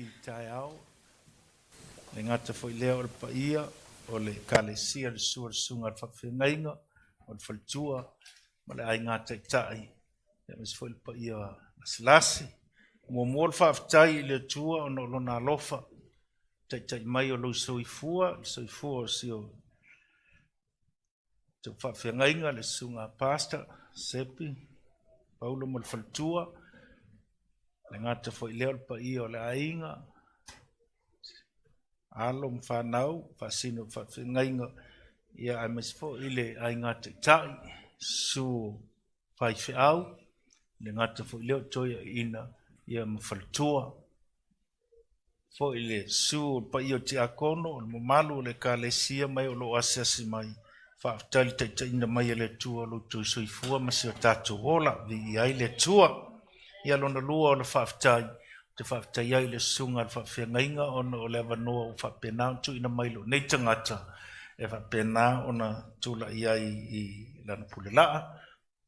i tai au. Le ngata fo i leo le paia o le kalesia le sunga le whawhengainga o le whaltua ma le ai ngata i tai. Le mis fo i paia masilasi. Mua mua le whawhitai i le tua o no lona alofa. Tai mai o lo soifua o sio te whawhengainga le sunga pasta, sepi, paulo mo le whaltua. Le ngata fo i leo le paia o le ainga. Alo mwhanau, whasino whawhengainga ia ai misfo i le ai ngata i tai. Su whaiwhi au. Le ngata fo i leo toia ina ia mwhaltua. Fo i le su pa i o te akono, o le malu le ka le sia mai o lo asiasi mai. Whaafutali te ina mai le tua lo tui soifua ma si o tātou hola vi i ai le tua. Ia lona lua o le whaafutai, te whaafutai ai le sunga le whaafengainga o le avanoa o whaapena tu ina mai lo nei tangata. E whaapena o na tula i ai i lana pulelaa.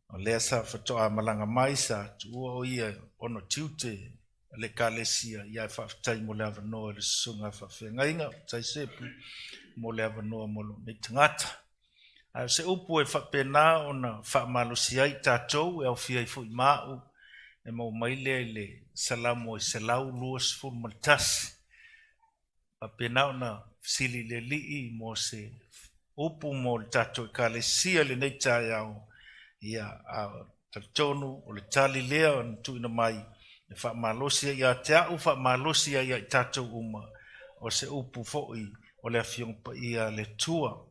O lea sa whatoa malanga mai sa tua o ia ono tiute. Le kalesia ia whaafutai mo le avanoa le sunga whaafengainga, tai sepu mo le avanoa mo lo nei tangata. Se upu e whapena o na whaamalosi ai tātou e au fia i fui mau e mau maile le salamo i se lau luas ful maltasi. Whapena o na sili le lii mo se upu mo le tātou i kalesia le nei tai au ia tatonu o le tali lea o tu ina mai. E whaamalosia ia te au whaamalosia ia i tātou uma o se upu fo'i o le afiong pa ia le tua.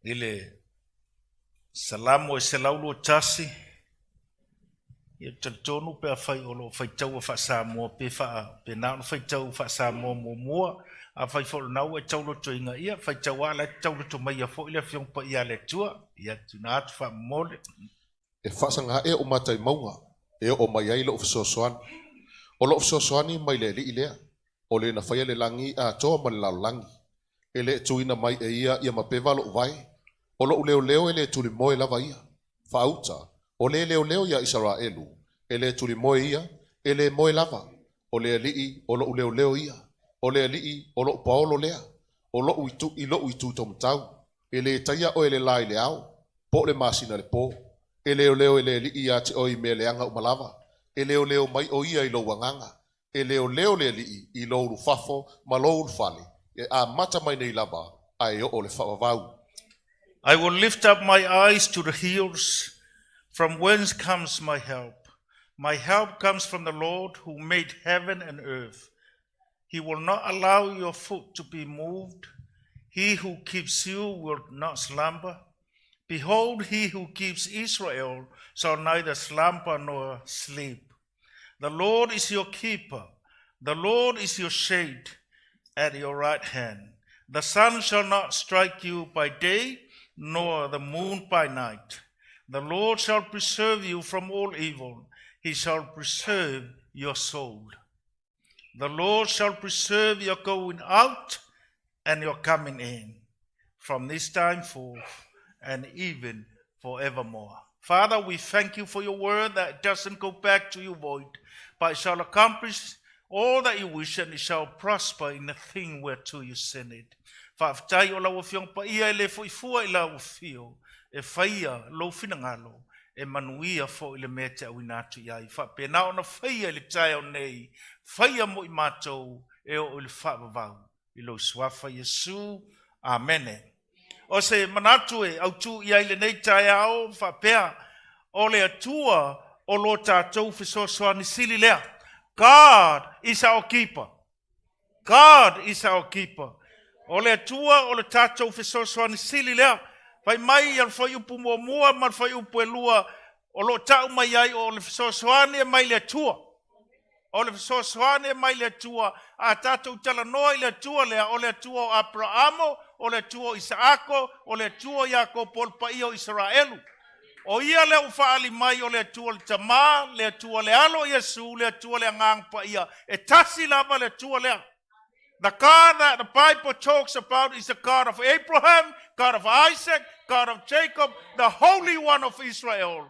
Ile salamo e se laulu o tasi ia tatonu pe a whai o lo whaitau a whaasamoa pe nao whaitau whaasamoa mua a whai wholonau e taulo to inga ia whaitau ala e taulo to mai a fo'i le afiong pa ia le tua ia tuna atu whaamole. E whaasanga e o matai maunga e o mai ai lo fisosoan. O lo fisosoani mai le li ilea o le na whaia le langi a toa ma le lau langi. E le tuina mai e ia mapeva lo vai. O lo leo leo e le tuli moe lava ia. Whauta. O le leo leo ia Israelu. E le tuli moe ia. E le moe lava. O le lii o lo leo leo ia. O le lii o lo paolo lea. O lo uitu tomtau. E le taia o e le lai le au. Po le masina le po. E leo leo e le lii ati o i me leanga umalava. E leo leo mai o ia i lo wanganga. E leo leo le lii i lo urufafo ma lo urufale. E a mata mai nei lava ai o le whawavau. I will lift up my eyes to the hills, from whence comes my help. My help comes from the Lord who made heaven and earth. He will not allow your foot to be moved. He who keeps you will not slumber. Behold, he who keeps Israel shall neither slumber nor sleep. The Lord is your keeper. The Lord is your shade at your right hand. The sun shall not strike you by day, nor the moon by night. The Lord shall preserve you from all evil. He shall preserve your soul. The Lord shall preserve your going out and your coming in, from this time forth and even forevermore. Father, we thank you for your word that doesn't go back to you void, but it shall accomplish all that you wish, and it shall prosper in the thing whereto you send it. Whaafutai o lau afiong pa ia e le foifua i lau fio, e whaia lo finangalo, e manuia fo i le mea te awinatu iai. Whapena o na whaia i le tai o nei, whaia mo i mātou e o i le whaavavau. I lo swafa Yesu, amene. O se manatu e au tu iai le nei tai ao, whapea o le atua o lo tātou fisosoani sili lea. God is our keeper. God is our keeper. O le atua o le tātou fisosoani sili lea. Pai mai al fai upu mua mal fai upu e lua o lo tau mai ai o le fisosoani e mai le atua. O le fisosoani e mai le atua. A tātou tala noa i le atua lea o le atua o Abrahamo, o le atua o Isaako, o le atua o Iakob o le pai o Israelu. O ia le ufaali mai o le atua le tama, le atua le alo Yesu, le atua le angang pa ia. E tasi lava le atua lea. The God that the Bible talks about is the God of Abraham, God of Isaac, God of Jacob, the Holy One of Israel.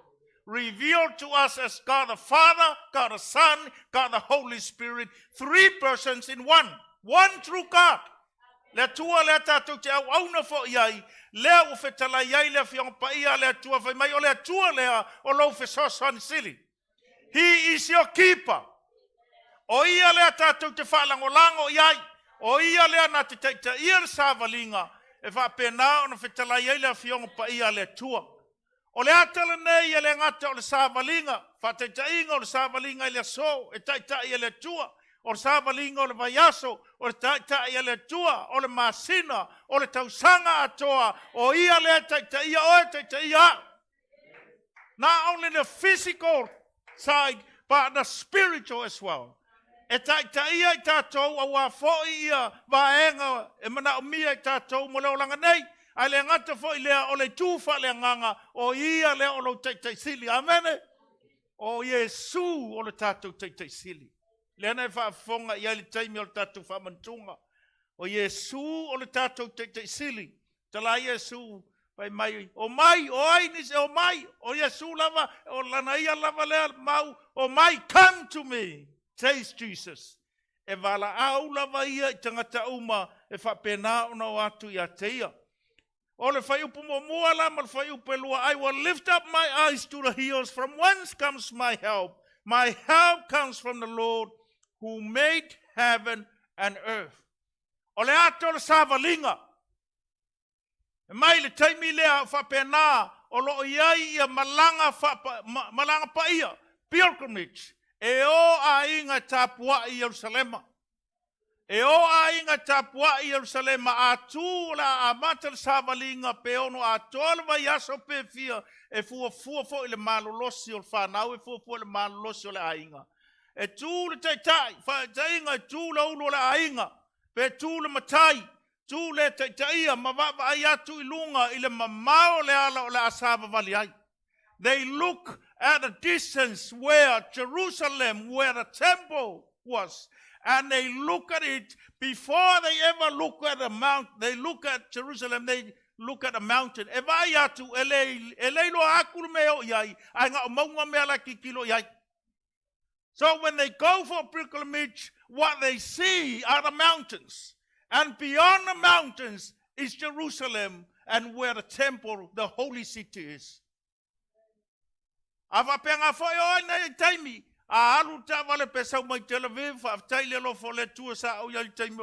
revealed to us as God the Father, God the Son, God the Holy Spirit, 3 persons in one true God. Le tua le tātou te au na fo iai, lea o whetala iai lea whiong pa ia lea tua whai mai o lea tua lea o lau whesosani sili. He is your keeper. O ia lea tātou te whalangolango iai, o ia lea na te teita ia le sāwalinga, e whapena o na whetala iai lea whiong pa ia lea tua. O le atala nei e le ngata o le sāwalinga, whateita inga o le sāwalinga i le so, e taita ia le tua. O le sāwalinga o le vaiaso, o le taita ia le tua, o le masina, o le tausanga atoa, o ia le taita ia o e taita ia. Not only the physical side, but the spiritual as well. E taita ia i tātou a wafoi ia vaenga e mana o mia i tātou mo leo langa nei. Ai le ngata foi lea o le tūwha le nganga o ia lea o lo taita sili. Amene? O Yesu o le tātou taita sili. Le ana e whaafonga i ali taimi o le tātou whamantunga. O Yesu o le tātou taita sili. Tala Yesu pai mai. O mai, o ai nise o mai. O Yesu lava, o lana ia lava lea mau. O mai, come to me. Taste Jesus. E wala au lava ia i tangata uma e whapena o na watu i a teia. O le whai upu mo mua lama le whai upu lua. I will lift up my eyes to the hills. From whence comes my help? My help comes from the Lord who made heaven and earth. O le ato le sāwalinga. E mai le taimi lea whapena o lo iai ia malanga pa ia. Pilgrimage. E o a inga tapua i Jerusalema. E o a inga tapua i Jerusalema a tū la a mata le sāwalinga pe ono a tōle vai aso pe fia e fua fo i le malolosi o le whanau e fua le malolosi o le a inga. E tū le taitai, whaitainga e tū le ulu o le a inga, pe tū le matai, tū le taitaia ma wapa ai atu i lunga i le mamao le ala o le asaba vali ai. They look at a distance where Jerusalem, where the temple was, and they look at it before they ever look at a mountain. They look at Jerusalem, they look at a mountain. E vai atu, ele lo akuru meo iai, ai ngā maunga mea la kikilo iai. So when they go for pilgrimage, what they see are the mountains. And beyond the mountains is Jerusalem and where the temple, the holy city is. Awa penga foi o nei taimi. A alu ta vale pesa mai Tel Aviv, a taile lo fo le tua sa o yai taimi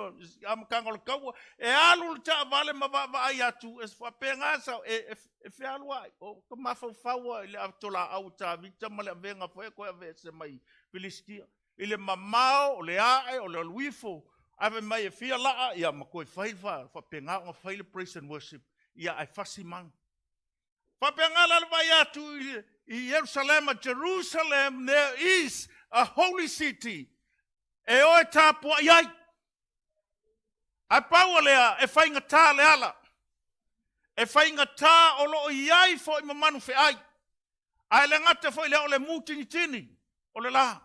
am kangol kaua. E alu ta vale ma va ai atu es fa penga sa e fe alu ai. O ko ma fa fa ile atola au ta vita male venga foi ko ave se mai Filistia. Ile mamao le ai o le luifo. Ave mai e fia la ia ma ko fai fa penga o fai le praise and worship. Ia ai fasi man. Fa penga la vai atu in Jerusalem, there is a holy city. E o e tāpua iai. Ai paua lea, e whainga tā le ala. E whainga tā o lo iai fo i mamanu fe ai. Ai le ngata fo i lea o le mūtini tini, o le la.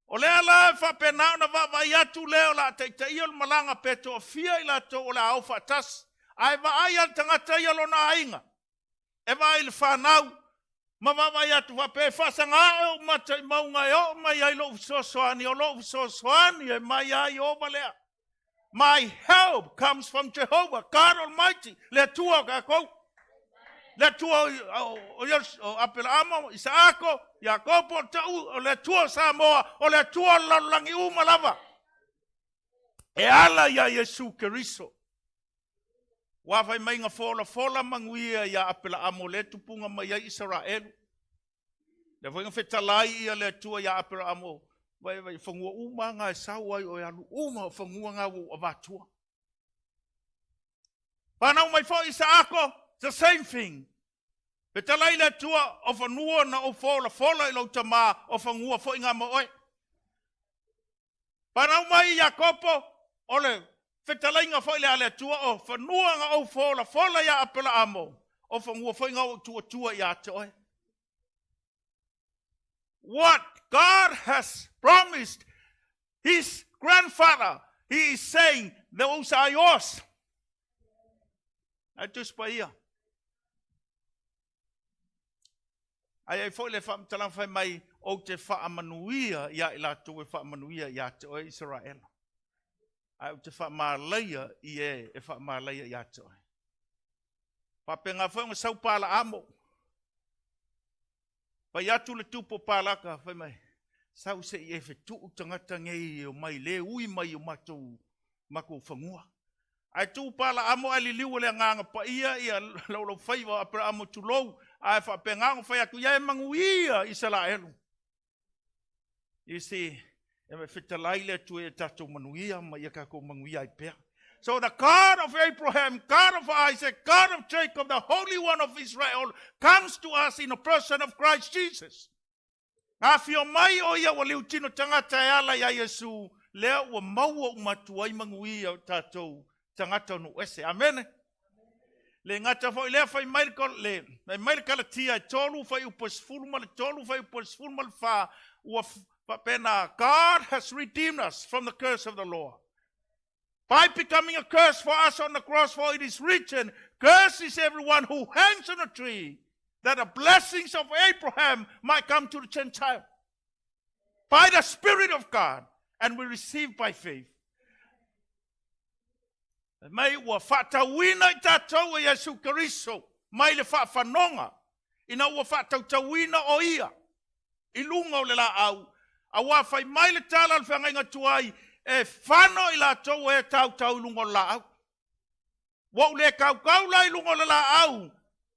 O lea la e whapenao na vai atu leo la te ia o malanga peto o fia i la to o le au fatas. Ai va ai al tangata ia lo na ainga. E vai le whanau, ma wawai atu wape whasanga o matai maunga e o mai ai lo usosoani o lo usosoani e mai ai o valea. My help comes from Jehovah, God Almighty. Le tua kako, le tua o apela amo, Isaako, Yakobo, o le tua Samoa, o le tua lalangi umalava. E ala ya Yesu Keriso. Wafai mai ngā fola manguia ia apela amo le tupunga mai ia Israel. Le whainga whetalai ia le tua ia apela amo. Vai whangua uma ngā e sau ai o e alu uma whangua ngā wu a wātua. Whanau mai fo Isaako, the same thing. Whetalai le tua o whanua na o fola i lau tamā o whangua fo inga mo oi. Whanau mai Jakopo, ole whetalainga whai le ale tua o whanua ngā au fola ia apela amo. O whangua whai ngā tua ia te oi. What God has promised his grandfather, he is saying, those are yours. I just by here. Ai foi le whaamtalang whai mai o te whaamanuia ia I lātou e whaamanuia ia te o Israel. Ai o te whaamalaia I e whaamalaia ia te o. Whapenga whaunga sau pāla amo. Pai atu le tupo pālaka whai mai. Sau se I e whetu tangata ngei o mai le ui mai o matou mako whangua. Ai tu pala amo ali liu le nganga pa ia lo faiva apra amo tu lo ai fa pengang fa tu ia manguia Israel. You see, e me fitalai le tu e tatu manuia ma ia ka ko manguia I pe. So the God of Abraham, God of Isaac, God of Jacob, the Holy One of Israel comes to us in the person of Christ Jesus. Afio mai o ia wa liu tino tangata e ala ia Yesu lea wa maua umatuai manguia tatou tangata no ese. Amen. Le ngata foi le fai mai kala tia tolu fai upos fulmal tolu fai upos fulmal fa pena. God has redeemed us from the curse of the law by becoming a curse for us on the cross, for it is written, cursed is everyone who hangs on a tree, that the blessings of Abraham might come to the Gentile by the Spirit of God, and we receive by faith. Mai ua whaatauina I tātou e Yesu Keriso, mai le whaafanonga, ina ua whaatautauina o ia, I lunga o le la au, a ua whai mai le tala al whangainga tuai, e whano I lātou e tautau lunga o la au. Wau le kaukau lai lunga o la au,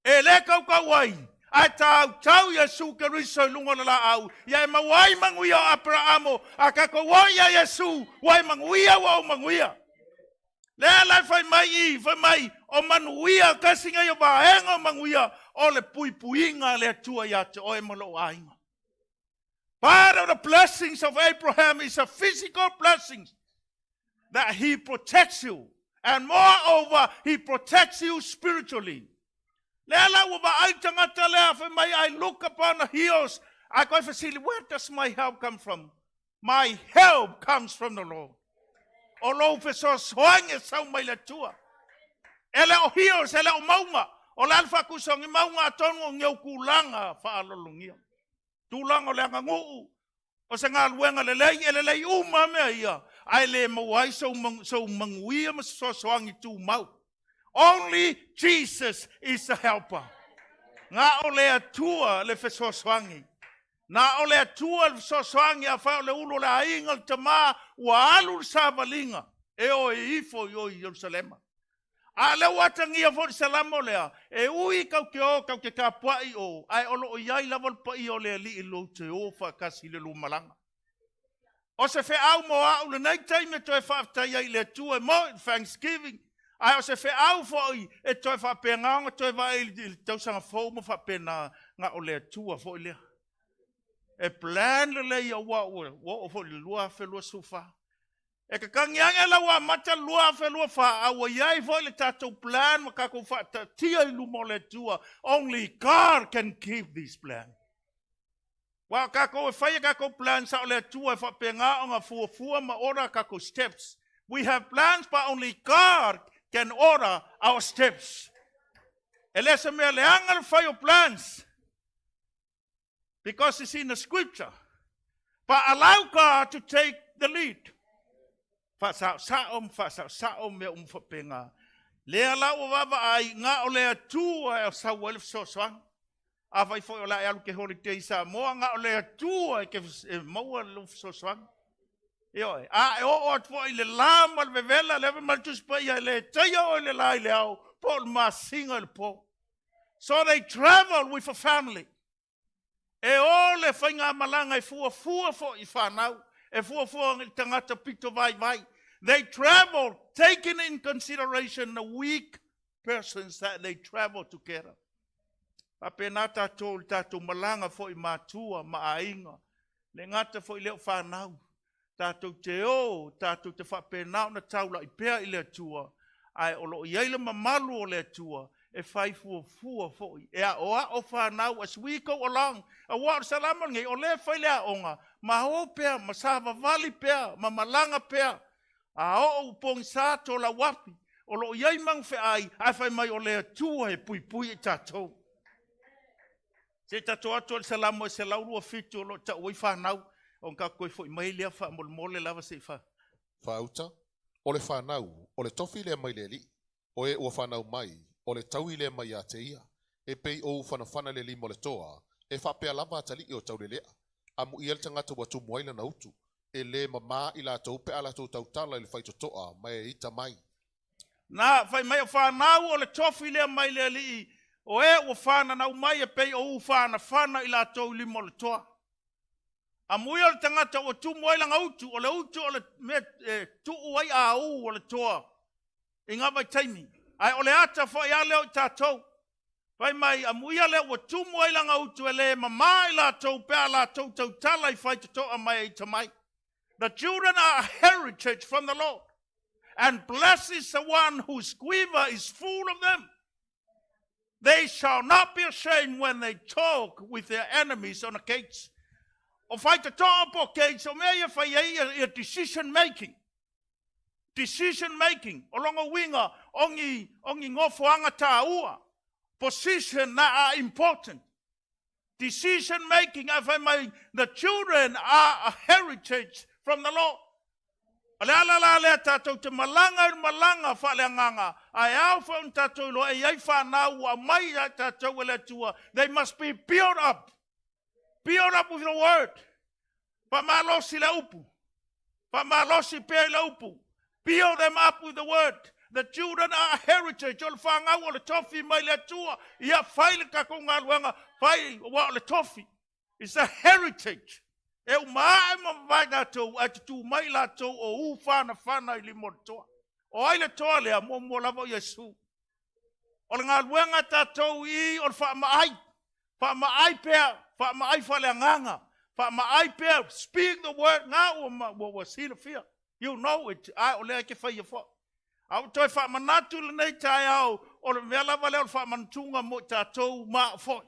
e le kaukau ai, ai tautau Yesu Keriso lunga o la au, ia e mawai manguia o Abrahamo, a kako wai a Yesu, wai manguia wau manguia. Lea lai fai mai o manuia kasinga I o vaenga o manguia o le puipuinga le atua ia te oe malo ainga. Part of the blessings of Abraham is a physical blessing that he protects you. And moreover, he protects you spiritually. Lea la ua ai tangata lea fai mai I look upon the hills. I go facility, where does my help come from? My help comes from the Lord. O lo fe so soange sau mai le tua. Ele o hios, ele o maunga. O le alfa kusongi maunga atonu o ngeu kulanga fa alolungia. Tulanga o le anga nguu. O se ngā luenga le lei, ele lei uma mea ia. Ai le mawai so manguia ma so soangi tu mau. Only Jesus is the helper. Ngā o le atua le fe so soangi. Na ole atua so soangi a whao le ulo le ainga te mā ua alu sa valinga e o e ifo I o Jerusalema. A le watangia fo Salamo lea e ui kau ke ka puai o ai olo o iai lawal pa I o le li ilo te ofa kasi le lumalanga. O se fe au mo au le nei taime to e whaftai ai le tua mo Thanksgiving. Ai o se fe au fo I e to e whapenganga to e vai I tausanga fo mo whapena nga o le tua fo I lea. E plan le lei a wa fo le lua fe lua sufa. E ka kangianga la wa mata lua fe lua fa a wa iai fo le tatou plan ma ka ko fa tia I lumo le tua. Only God can keep this plan. Wa ka ko fa ka ko plan sa le tua fa penga o nga fu ma ora ka ko steps. We have plans but only God can order our steps. Elesa me le angal fa your plans. Because it's in the scripture. But allow God to take the lead. Fasau saom me whapenga. Lea la o wava ai ngā o lea tua e sa walif so soang. A vai fo o la e alu ke holiday Samoa ngā o lea tua e ke maua luf so soang. Ioe, a e o at fo I le lama le vevela leve maltus pa ia le teia o le lai le au. Po ma singa le po. So they travel with a family. E o le whainga malanga e fua fo I whanau. E fua I tangata pito vai. They travel, taking in consideration the weak persons that they travel together. Apena tātou malanga fo I mātua, maainga. Le ngata fo I leo whanau. Tātou te o, tātou te whapenau na taula I pēr I le tua. Ai olo I eile mamalu o le tua. E fai fua fo I. E a o whanau as we go along. A wa Salamo ngai o le fai lea onga. Ma ho pēr, ma sava vali pēr, ma malanga pēr. A o upong sa to la wapi. O lo iai mang fe ai fai mai o le tua e pui I tātou. Se tato atu le salamo se laurua fitu lo ta oi whanau. On ka koe fo mai lea wha mole lava se wha. Whauta, o le whanau, o le tofi le mai le li, o e ua whanau mai, o le tau i le mai a te ia, e pei o whanawhana le limo le toa, e whapea lava atali i o tau le lea, a mu i el tangata watu moaila na utu, e le mama i la tau pe ala tau tau tala i le whaito toa, mai e ita mai. Na whai mai o whanau o le tofi le mai le li, o e ua whanau mai e pei o whana i la tau limo le toa. A mui o le tangata o tu moila nga utu, o le tu uai a o le toa. I ngā vai taimi. Ai o le ata fo i ale o tātou. Vai mai a mui ale o tu moila nga utu e le mama i la tau pēa la tau tau tala i whai toa mai i tamai. The children are a heritage from the Lord. And blessed is the one whose quiver is full of them. They shall not be ashamed when they talk with their enemies on the gates. O whai te toa po kei, so mea ia whai ia decision making. Decision making. O longa winga, ongi ngofo anga tā ua. Position that are important. Decision making, I find the children are a heritage from the Lord. Ale tātou te malanga whaleanganga. Ai au whaun tātou lo e iai whanau a mai tātou ele tua. They must be built up. Build up with the word. Pamalosi la upu. Pamalosi pe la upu. Build them up with the word. The children are a heritage. O le whangau o le tofi mai le tua. Ia whaile ka ko ngā luanga. Whai wa le tofi. It's a heritage. E o maa ma vai tātou atu tu mai la tau o u whana i limo toa. O ai le toa lea mo lava o Yesu. O le ngā luanga tātou i o le wha maai. Wha maai pēr. Whaamai whaleanganga. Whaamai pēr. Speak the word now o sila fia. You know it. Ai o lea ke whaia wha. Au toi whaamanatu le nei tai au. O le mea lava leo whaamantunga mo tātou maa whoi.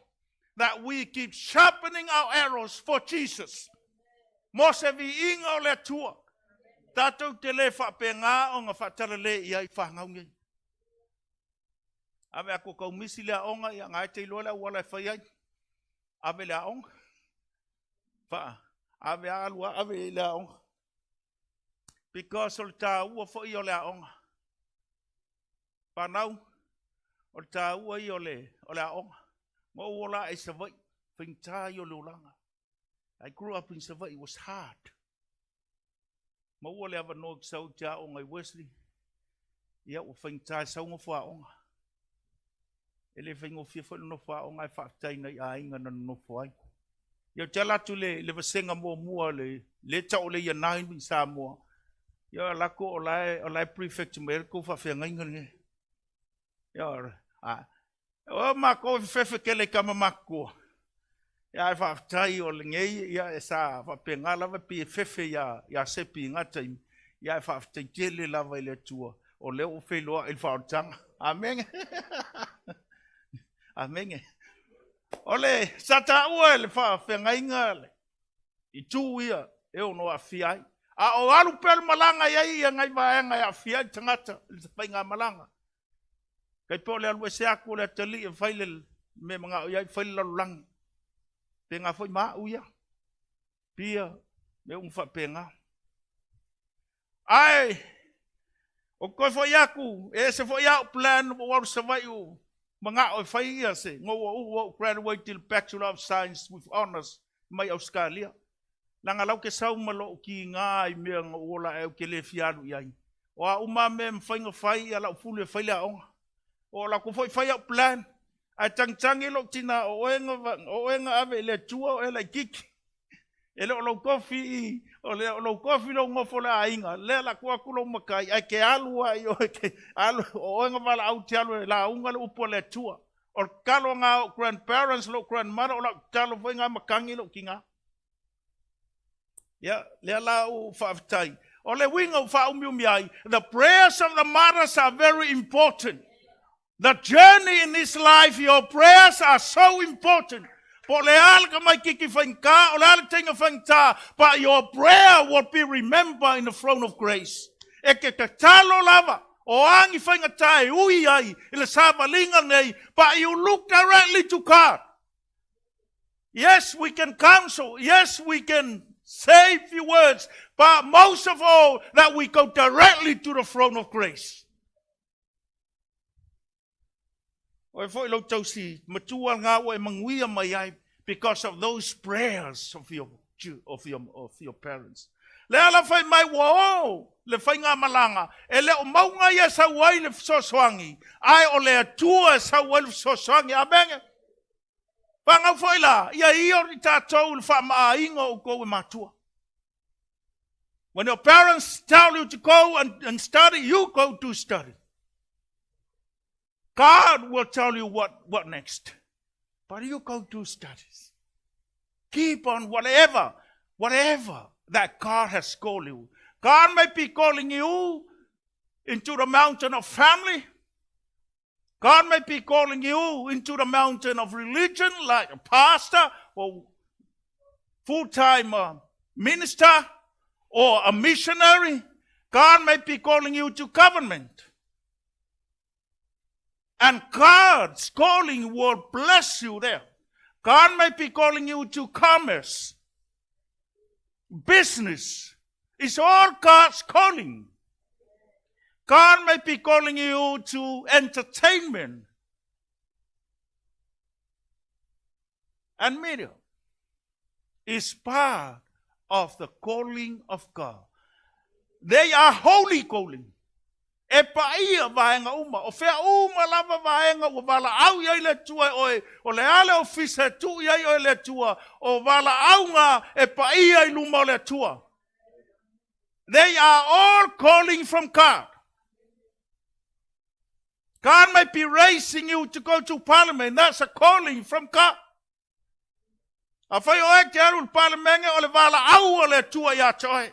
That we keep sharpening our arrows for Jesus. Mo se vi inga o le tua. Tātou te le whaapenga o ngā whaatara le iai whangaungi. Ame ako kaumisi lea onga i a ngai te iloa lea wala whaiai. Ave le aong. Fa. Ave alua. Ave le aong. Because o le tā ua fo i o le aong. Panau. O le tā ua i o le aong. Mo uola e savai. Whinta i o le ulanga. I grew up in Savai. It was hard. Mo ua le avanoa ki sau tia o ngai Wesley. Ia o whinta sau ngofu aonga. Ele whaingo fia whaino nofu aonga e whaatai nei a inga na nofu ai. Ia te alatu le vasenga mua le tau le ia nain bin Samoa. Ia lako o lai prefect me ko whawhia ngainga nge. Ia o mako whewhe kele kama mako. Ia e whaatai o le ngei ia e sa whapea lava pi e whewhe ia sepi ngata ia e whaatai kele lava ile tua. O leo wheloa il whaotanga. Amen. Amen. Ole, sata ua le whengainga le. I tū ia, e ono a whiai. A o alu pēr malanga iai ia ngai vaenga a whiai tangata, le tapai ngā malanga. Kai pō le alu e seako le atali e whaile me mga o iai whaile lalulangi. Pe ngā whai maa uia. Pia, me umwha pe ngā. Ai, o koe whai aku, e se whai au plan o waru sa vai u. Mga o whai ia se, ngō o graduated Bachelor of Science with Honours mai Australia. Langa lau ke sau malo ki ngā i mea ngā ola e ke le fialu iai. O a uma me mwhainga whai a lau fulu e whai lea onga. O lau ko whai au plan. Ai tangtangi lo tina o enga ave le tua o e lai kiki. E le o lau kofi i, o le o lau kofi lo ngofo le a inga. Le la kua kulo makai, ai ke alua i o ke alu, o enga wala au te alu e la unga le upo le tua. O kalo ngā grandparents lo grandmother o lau talo fai ngā makangi lo ki ngā. Ya, le la u whaafitai. O le winga u whaumumi ai. The prayers of the mothers are very important. The journey in this life, your prayers are so important. Po le alka mai kiki whainka, o le alka tenga whainta, but your prayer will be remembered in the throne of grace. E ke te talo lava, o angi whaingatai, ui ai, i le sāwalinga nei, but you look directly to God. Yes, we can counsel. Yes, we can say a few words. But most of all, that we go directly to the throne of grace. Because of those prayers of your parents. Le ala fai mai wo le fai nga malanga e le o maunga ia sa wai le soswangi ai o le atua sa wai le soswangi abenge panga foi la ia io ni tatou le fa mainga o ko matua. When your parents tell you to go and study, you go to study. God will tell you what next. But you go to studies. Keep on whatever that God has called you. God may be calling you into the mountain of family. God may be calling you into the mountain of religion, like a pastor or full-time minister or a missionary. God may be calling you to government. And God's calling will bless you there. God may be calling you to commerce, business. It's all God's calling. God may be calling you to entertainment and media. It's part of the calling of God. They are holy calling. E paia vaenga uma, o fea uma lava vaenga o vala au iai le tua oe, o le ale o fisa tu iai oe le tua, o vala au ngā e paia I luma o le tua. They are all calling from God. God might be raising you to go to parliament. That's a calling from God. A whai o e te aru parliament o le vala au o le tua ia toe.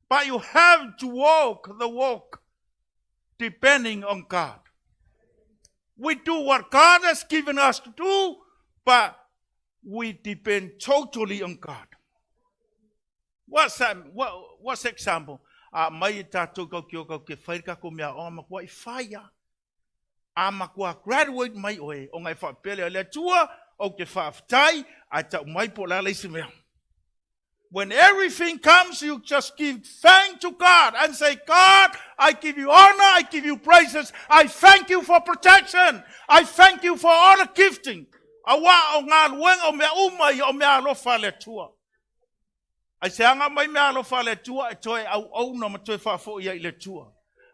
But you have to walk the walk depending on God. We do what God has given us to do, but we depend totally on God. What's that? What's example? Mai tātou kau ki o kau ke whaika ko mea o makua I whaia. A makua graduate mai oe, o ngai whapele le tua, o ke whaftai, a tau mai po la leisi mea. When everything comes, you just give thanks to God and say, God, I give you honor, I give you praises. I thank you for protection. I thank you for all the gifting. Awa o ngā luenga o mea umai o mea alofa le tua. I say, anga mai mea alofa le tua, e toe au na ma toe whafo ia I le tua.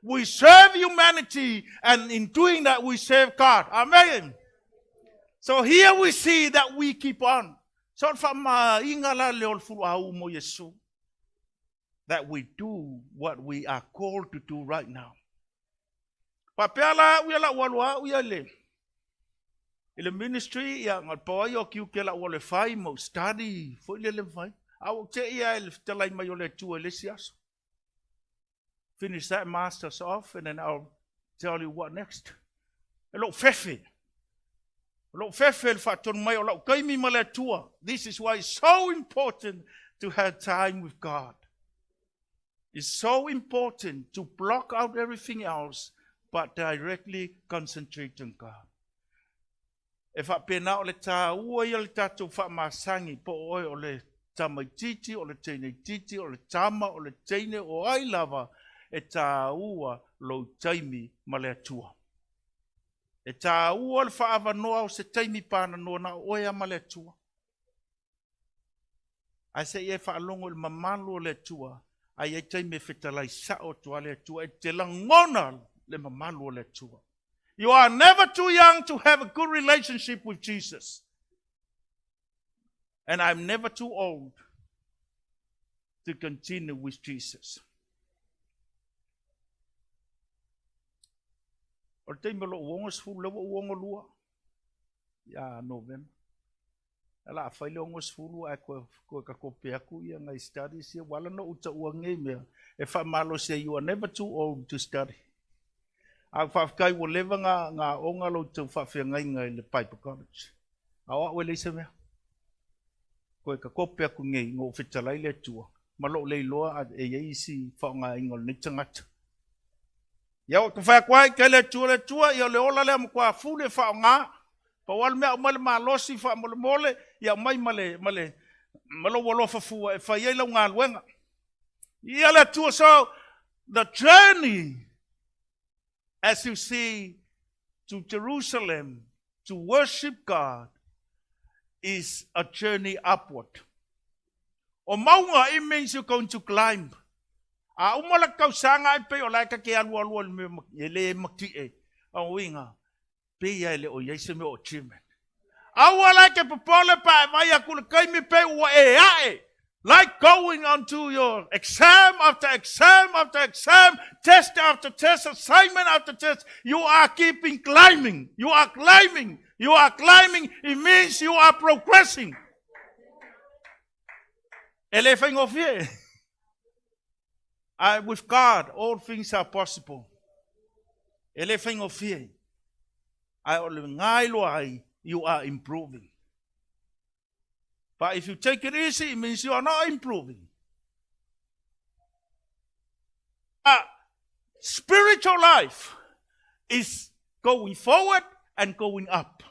We serve humanity, and in doing that, we serve God. Amen. So here we see that we keep on. So that we do what we are called to do right now. Papela we la walwa we le. In the ministry ya ngapoa yo kiu ke la wole fai mo study fo le fai. Au te ia el telai mai ole tu elesias. Finish that masters off and then I'll tell you what next. Hello fefe. This is why it's so important to have time with God. It's so important to block out everything else but directly concentrate on God. If I pay now le ta ua le tatu fa masangi po oi o le tamaititi o le tene titi o le tama o le tene o ai lava e ta ua lo taimi ma le atua. E tā ua le whaava noa o se taimi pāna noa na oea ma le tua. Ai se e whaalongo le mamalo le tua, ai e taimi whetalai sao tua le tua, e te langona le mamalo le tua. You are never too young to have a good relationship with Jesus. And I'm never too old to continue with Jesus. O te me lo uongo sfulu, lewa uongo lua. Ya November. Ala a whaile ongo sfulu, a koe ka kope aku ia ngai study siya. Wala no uta uange mea. E wha malo siya, you are never too old to study. A whafkai wo lewa ngā onga lo te whawhia ngai ngai le Piper College. A oa ue leisa mea. Koe ka kope aku ngai, ngō whitalai le tua. Malo lei loa e eisi whaonga ingol ni tangata. Ia o te whai kwai ke le tua ia le ola lea mkua fule whao ngā. wal mea male malosi fa mole ia mai male malo walo fa fu e fa ye lo ngal wenga. Ia le tua. So the journey, as you see, to Jerusalem to worship God is a journey upward. O maunga, it means you're going to climb. A umala kau sanga e pe o lai ka ke alua me ele makti e. A winga. Pe ia ele o yeise me o achievement. Awa lai ke popole pa vai akula kai me pe ua e ae. Like going on to your exam after exam after exam, test after test, assignment after test, you are keeping climbing. You are climbing. You are climbing. It means you are progressing. Elefing of here. With God, all things are possible. Elefing of here. You are improving. But if you take it easy, it means you are not improving. Spiritual life is going forward and going up.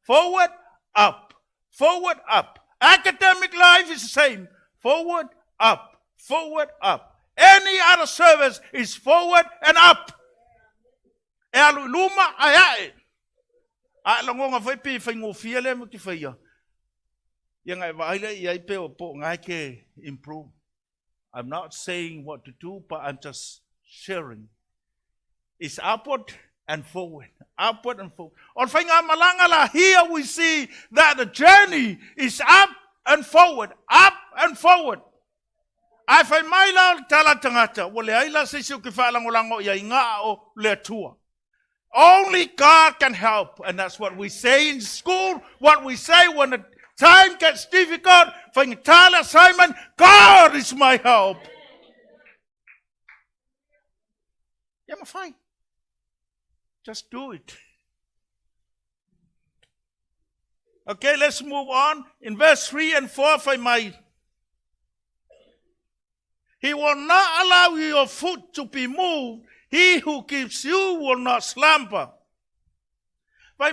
Forward, up. Forward, up. Academic life is the same. Forward, up. Forward, up. Any other service is forward and up. Leauma, ayae. Langonga foi pi foi ngofia le mo ki foi. Improve. I'm not saying what to do, but I'm just sharing. It's upward and forward. Upward and forward. Here we see that the journey is up and forward. Up and forward. I find my love talatangata. Only God can help. And that's what we say in school. What we say when the time gets difficult, for the time assignment, God is my help. Yeah, fine. Just do it. Okay, let's move on. In verse 3 and 4, He will not allow your foot to be moved. He who keeps you will not slumber. Why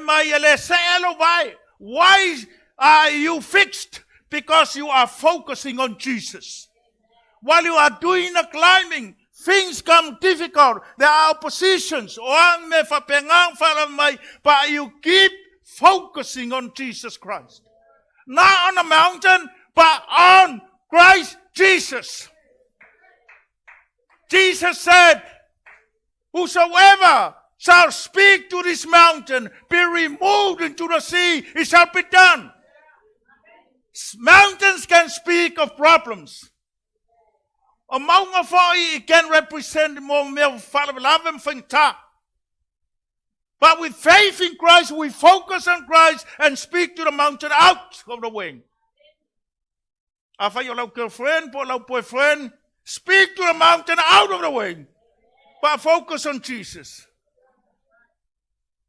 are you fixed? Because you are focusing on Jesus. While you are doing the climbing, things come difficult. There are oppositions. But you keep focusing on Jesus Christ. Not on the mountain, but on Christ Jesus. Jesus said, whosoever shall speak to this mountain, be removed into the sea, it shall be done. Mountains can speak of problems. A mountain it can represent more. But with faith in Christ, we focus on Christ and speak to the mountain out of the way. After your girlfriend, boyfriend, speak to the mountain out of the way. But focus on Jesus.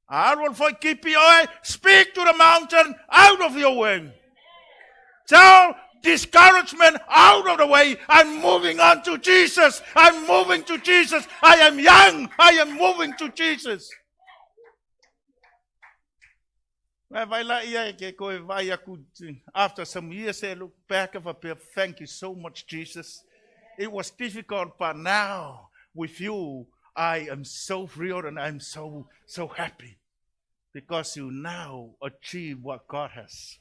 I will keep your speak to the mountain out of your way. Tell discouragement out of the way. I'm moving on to Jesus. I'm moving to Jesus. I am young. I am moving to Jesus. After some years, I look back of a pair. Thank you so much, Jesus. It was difficult, but now with you, I am so thrilled and I'm so happy because you now achieve what God has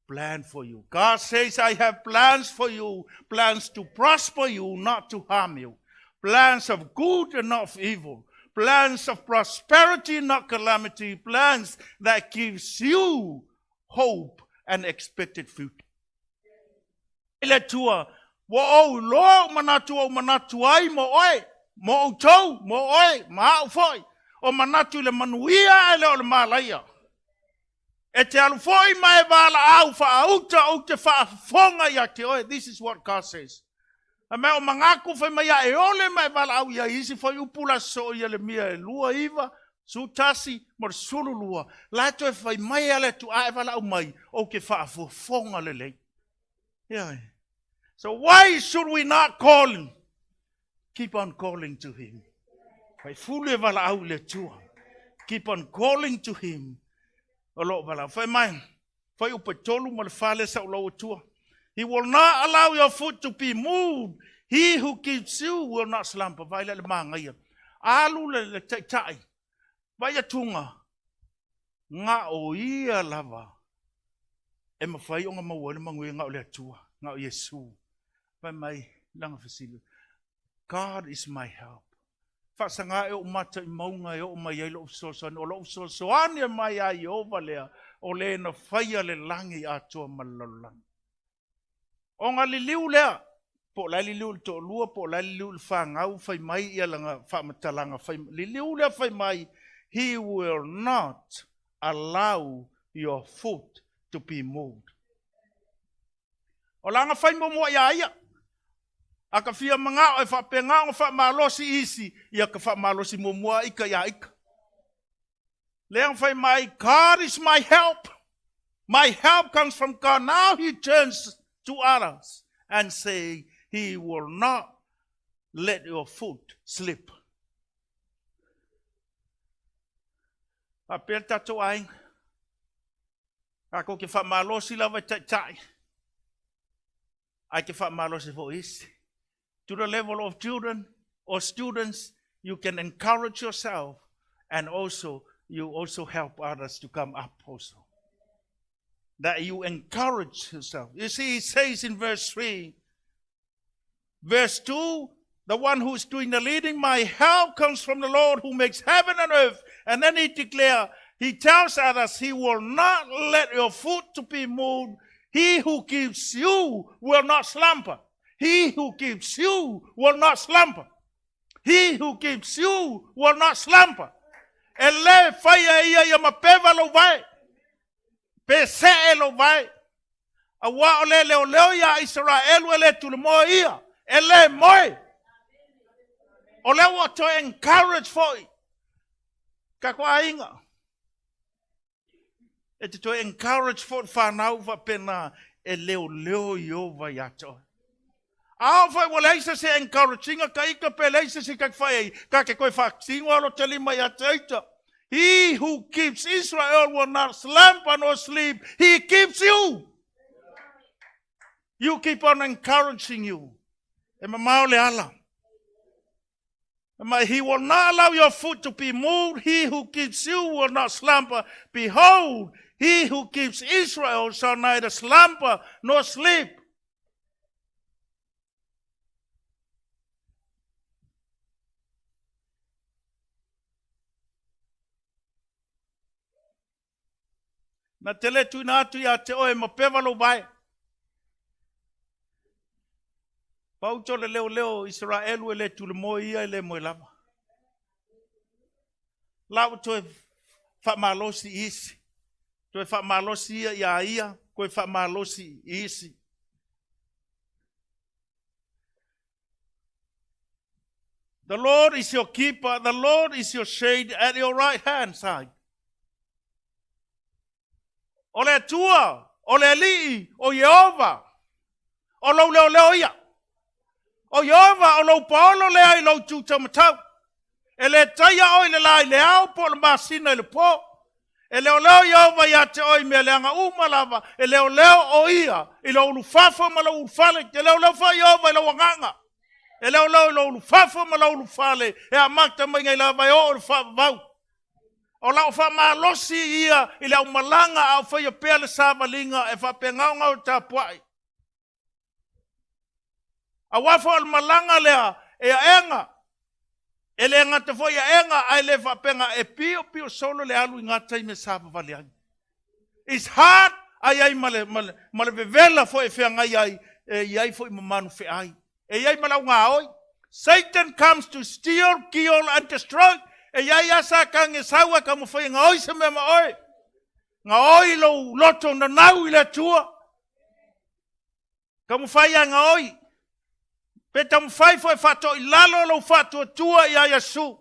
planned for you. God says, I have plans for you, plans to prosper you, not to harm you, plans of good and not of evil, plans of prosperity, not calamity, plans that gives you hope and expected future. Wo lo manatu ai mo oi mo tau mo oi ma foi o manatu le manuia ele o malaya e te alu foi mai vala au fa auta o te fa fonga ya te oi. This is what God says. A me o mangaku foi mai e ole mai vala au ya isi foi upula so ia le mia lua iva su tasi mo sulu lua la to foi mai ale tu ai vala au mai o ke fa fonga le le. Yeah. So why should we not call him? Keep on calling to him. Keep on calling to him. Olo bala fai mai. Fai upatolu mal fale sa ulo tua. He will not allow your foot to be moved. He who keeps you will not slumber. Vai le manga ia. Alu le tai. Vai tunga. Nga o ia lava. E mawhai o ngā maua le mangui ngā o le atua. Ngā o Yesu. Vai mai langa whasilu. God is my help. Whasanga e o mata I maunga e o mai eilo usosoani. O lo usosoani e mai a Iova lea. O le na whaia le langi atua malalang. O ngā liliu lea. Po la liliu le to lua. Po la liliu le whangau. Whai mai ia langa whamatalanga. Liliu lea whai mai. He will not allow your foot to be moved. O langa whai mo ia ia. Aka fia manga e whapenga o whamalosi isi. Ia ka whamalosi mua ika ia ika. Leang whai mai, God is my help. My help comes from God. Now he turns to others and say, he will not let your foot slip. Apel tato ai. Ako ke whamalosi lawa tai. Ai ke whamalosi fo isi. To the level of children or students, you can encourage yourself and also you also help others to come up also. That you encourage yourself. You see, it says in verse 3, verse 2, the one who is doing the leading, my help comes from the Lord who makes heaven and earth. And then he tells others, he will not let your foot to be moved. He who keeps you will not slumber. He who keeps you will not slumber. He who keeps you will not slumber. Ele faya ia ia mapeva lo vai. Pese lo vai. Awa ole leo ya Israel ele tulmo ia. Ele moi. Ole what to encourage for. Kakwa inga. It to encourage for whanau wa pena e leo yo vai ato. Ao fai wala isa se encouraging ka ika pele isa se kak fai ka ke koi faxing walo tali mai ataita. He who keeps Israel will not slumber nor sleep. He keeps you. You keep on encouraging you. Ema maole ala. He will not allow your foot to be moved. He who keeps you will not slumber. Behold, he who keeps Israel shall neither slumber nor sleep. Na tele tu na atu ya te oe mapeva lo vai. Pauto le leo Israelu ele tu le mo ia ele mo lava. Lau to whamalosi isi. To whamalosi ia koe whamalosi isi. The Lord is your keeper. The Lord is your shade at your right hand side. O le tua, o le li'i, o Yehova, o lau leo ia. O Yehova, o lau paolo lea I lau tuta matau. E le taia oi le lai le au po le masina I le po. E leo Yehova ia te oi mea leanga umalava. E leo o ia, I lau ulufafo ma lau ulufale. E leo fa Yehova I lau wanganga. E leo ulufafo ma lau ulufale. E a makta mai ngai lava I o ulufafo vau. O lau whamalosi ia I lau malanga au whaia pea le sāmalinga e whapengau ngau tāpuai. A wafo al malanga lea e a enga. E le ngata whaia enga ai le whapenga e pio solo le alu I ngata I me sāpa valiangi. It's hard ai male vevela fo e whengai ai iai fo I mamanu wheai. E iai malau ngā oi. Satan comes to steal, kill and destroy. E iai asa ka nge saua ka mo whai ngā oi se mea ma oi. Ngā oi lo loto na nau I le tua. Ka mo whai a ngā oi. Pe ta mo whai fo e whato I lalo lo whato tua I a Yesu.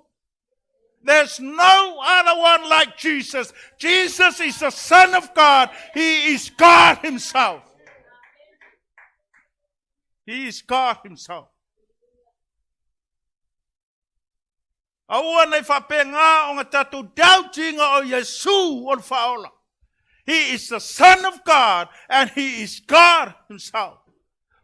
There's no other one like Jesus. Jesus is the Son of God. He is God himself. He is God himself. Aua nei whapenga o ngā tatou dautinga o Yesu o le whaola. He is the Son of God, and he is God himself.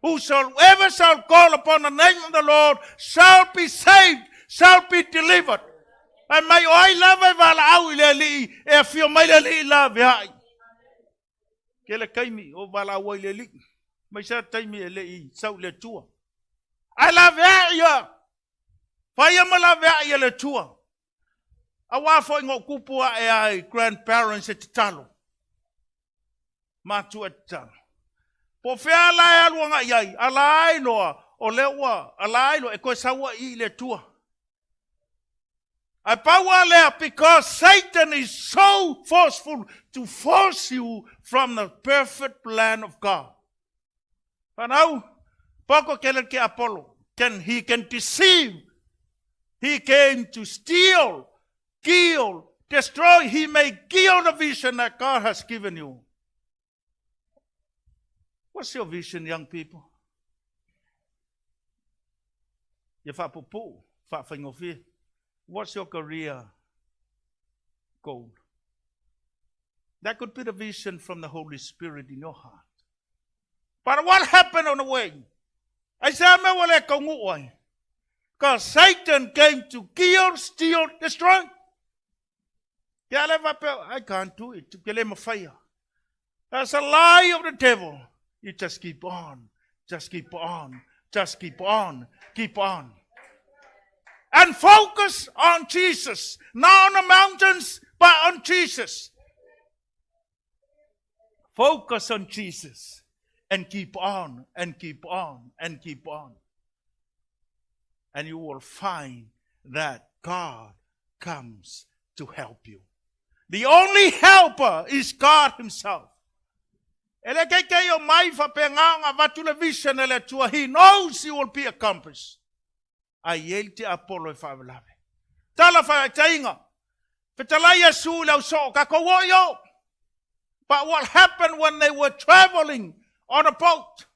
Whosoever shall call upon the name of the Lord shall be saved, shall be delivered. And may I love vala au le li e fio mai le li la vehai. Kele kaimi o vala au le li. Mai sa taimi e le I sau le tua. I love ya. Faya ma la vea le tua. Awa fo ngo kupua e ai grandparents e talo. Matu e talo. Po fea lai aluanga iai, alai loa, o lewa, alai loa, e koe sawa I le tua. I power lea because Satan is so forceful to force you from the perfect plan of God. Panau, poko kele ke Apollo, he can deceive. He came to steal, kill, destroy. He may kill the vision that God has given you. What's your vision, young people? What's your career goal? That could be the vision from the Holy Spirit in your heart. But what happened on the way? I said, because Satan came to kill, steal, destroy. I can't do it. To kill him a fire. That's a lie of the devil. You just keep on, just keep on, just keep on, keep on. And focus on Jesus. Not on the mountains, but on Jesus. Focus on Jesus. And keep on, and keep on, and keep on. And you will find that God comes to help you. The only helper is God himself. He knows it will be accomplished. I yelled to Apollo if I will have it. Talafa tainga. Petalaya sula so kakowoyo. But what happened when they were traveling on a boat?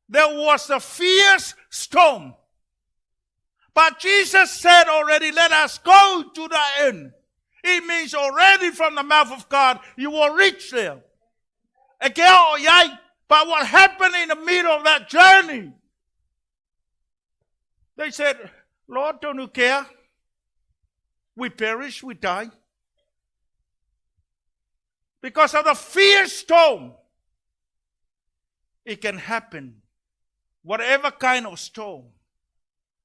There was a fierce storm. But Jesus said already, let us go to the end. It means already from the mouth of God, you will reach there. But what happened in the middle of that journey? They said, Lord, don't you care? We perish, we die. Because of the fierce storm. It can happen. Whatever kind of storm.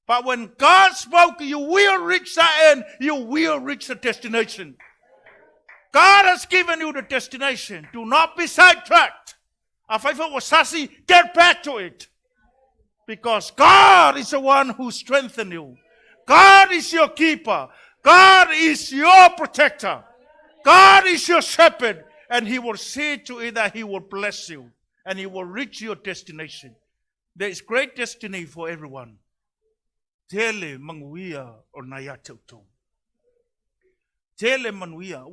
But when God spoke, you will reach the end. You will reach the destination. God has given you the destination. Do not be sidetracked. Get back to it. Because God is the one who strengthens you. God is your keeper. God is your protector. God is your shepherd. And he will see to it that he will bless you. And he will reach your destination. There is great destiny for everyone. Tele manguia or nayatoto. Tele manguia.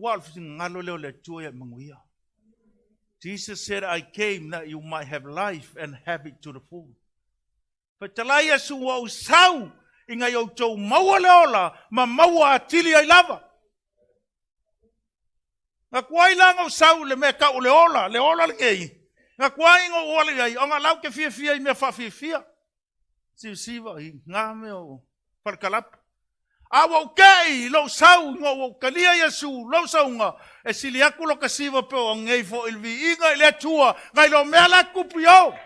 Jesus said, I came that you might have life and have it to the full. But talaya suwa usaw inga yoto mawaleola ma mawa atili ay lava. Ngakwai lang usaw le meka uleola leola lgei. Ngakwai ngo wale ay ang alaw ke fia me fa fia. Siva ngame o parkalap. Awa kei lo sau ngo kalia Yesu lo sau nga e siliakulo kasiva pe o ngei fo ilvi inga le tua ngai lo mela kupio.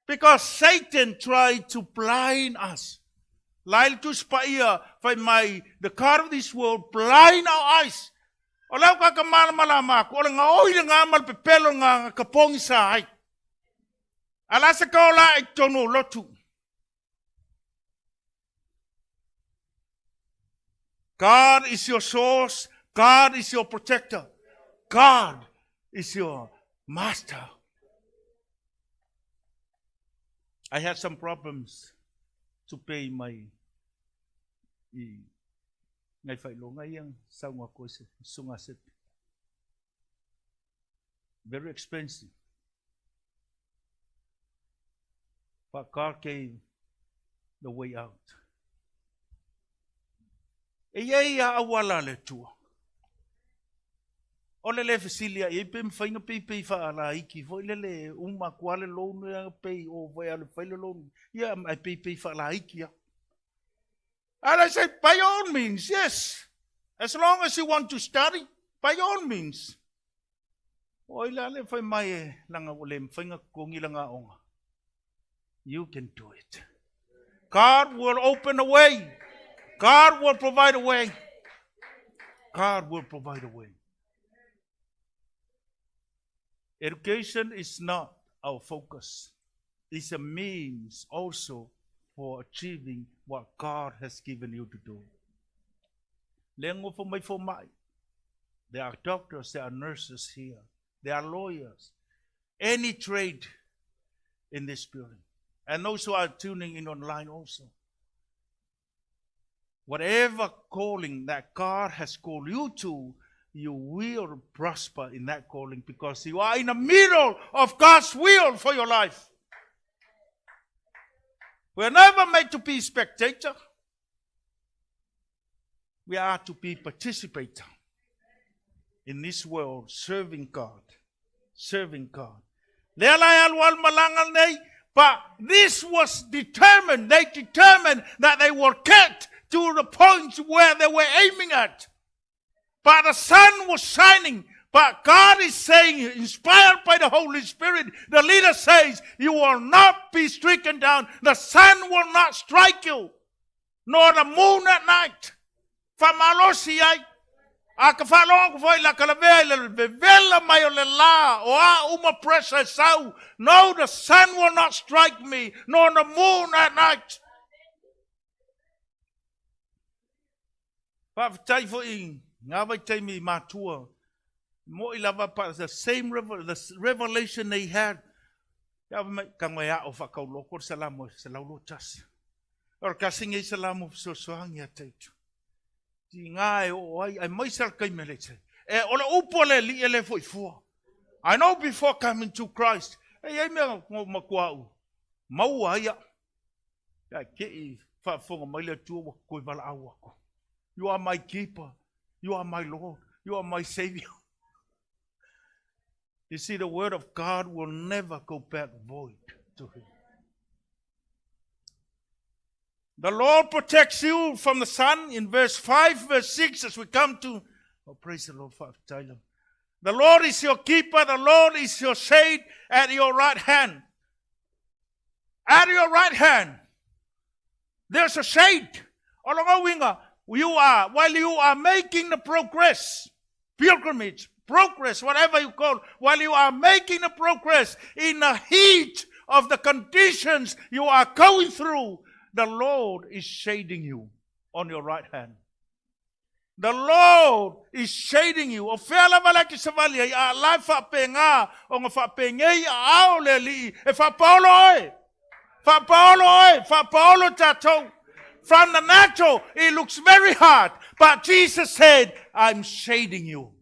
Because Satan tried to blind us. Lail tu spaia fai mai the God of this world blind our eyes. Olau ka kamal malama ko nga oi nga mal pepelo nga kapong sa ai. Ala sa kaula itono lotu. God is your source. God is your protector. God is your master. I had some problems to pay my ngay phải lo ngayang sawa ko sungasit. Very expensive. But God gave the way out. Iya awala le tua. O le fesilia e pe mfainga pe fa ala iki foi le uma kwale lo no pe o vai ale faile lo ia ai pe fa ala iki. And I said, by all means, yes. As long as you want to study, by all means. O ila le fai mai langa ole mfainga kongi langa onga. You can do it. God will open a way. God will provide a way. God will provide a way. Education is not our focus. It's a means also for achieving what God has given you to do. There are doctors, there are nurses here, there are lawyers, any trade in this building. And those who are tuning in online also. Whatever calling that God has called you to, you will prosper in that calling because you are in the middle of God's will for your life. We are never made to be spectator. We are to be participator in this world, serving God. Serving God. But this was determined. They determined that they were kept to the point where they were aiming at. But the sun was shining. But God is saying, inspired by the Holy Spirit, the leader says, you will not be stricken down. The sun will not strike you, nor the moon at night. No, the sun will not strike me, nor the moon at night. The same revelation they had. Or casing a Salamo so swang yet. I myself came I know before coming to Christ. You are my keeper. You are my Lord. You are my Savior. You see, the word of God will never go back void to him. The Lord protects you from the sun in verse 5, verse 6, as we come to, oh, praise the Lord, Father Tyler. The Lord is your keeper. The Lord is your shade at your right hand. At your right hand, there's a shade. While you are making the progress, pilgrimage, progress, whatever you call, while you are making the progress in the heat of the conditions you are going through, the Lord is shading you on your right hand. The Lord is shading you. From the natural, it looks very hard. But Jesus said, I'm shading you.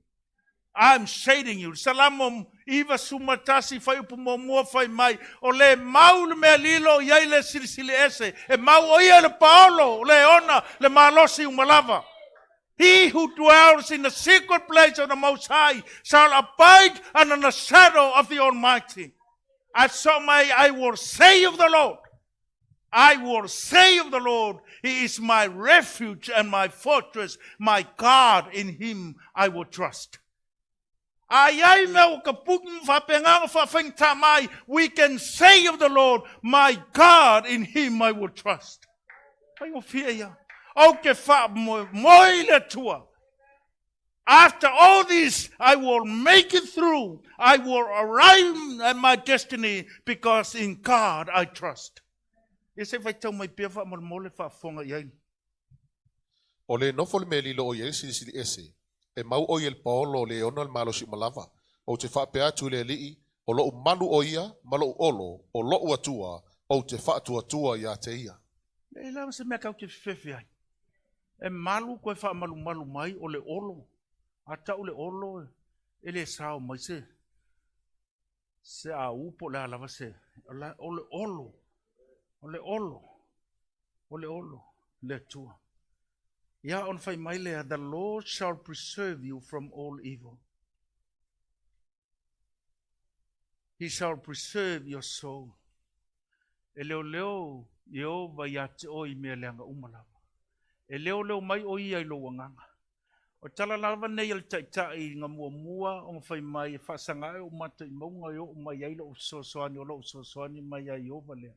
I'm shading you. Salamo iwa sumatasi fai upumomua fai mai. O le mau le mea lilo iai le silisili ese. E mau oia le paolo le ona le malosi umalava. He who dwells in the secret place of the Most High shall abide under the shadow of the Almighty. And so I will say of the Lord, I will say of the Lord, He is my refuge and my fortress, my God, in Him I will trust. We can say of the Lord, my God, in Him I will trust. After all this, I will make it through. I will arrive at my destiny because in God I trust. Ole nofol meli lo ye sili ese. E mau o el paolo le ona el malo si malava. O te fa pe atu le li o lo manu o ia, malo olo, o lo atua, o te fa atua ya te ia. E la se me ka te fefe ai. E malu ko fa malu mai o le olo. Ata o le olo ele sao mai se. Se a upo la lava se. O le olo. Ole olo, le tua. Ya on fai mai lea, the Lord shall preserve you from all evil. He shall preserve your soul. E leo leo, Yehova ia te oi mea leanga umalawa. E leo leo mai o ia i lo wanganga. O tala lava nei al taitai ngā mua o ngā whai mai e whasangai o mata i maunga i o mai ai lo sosoani o lo sosoani mai ai o lea.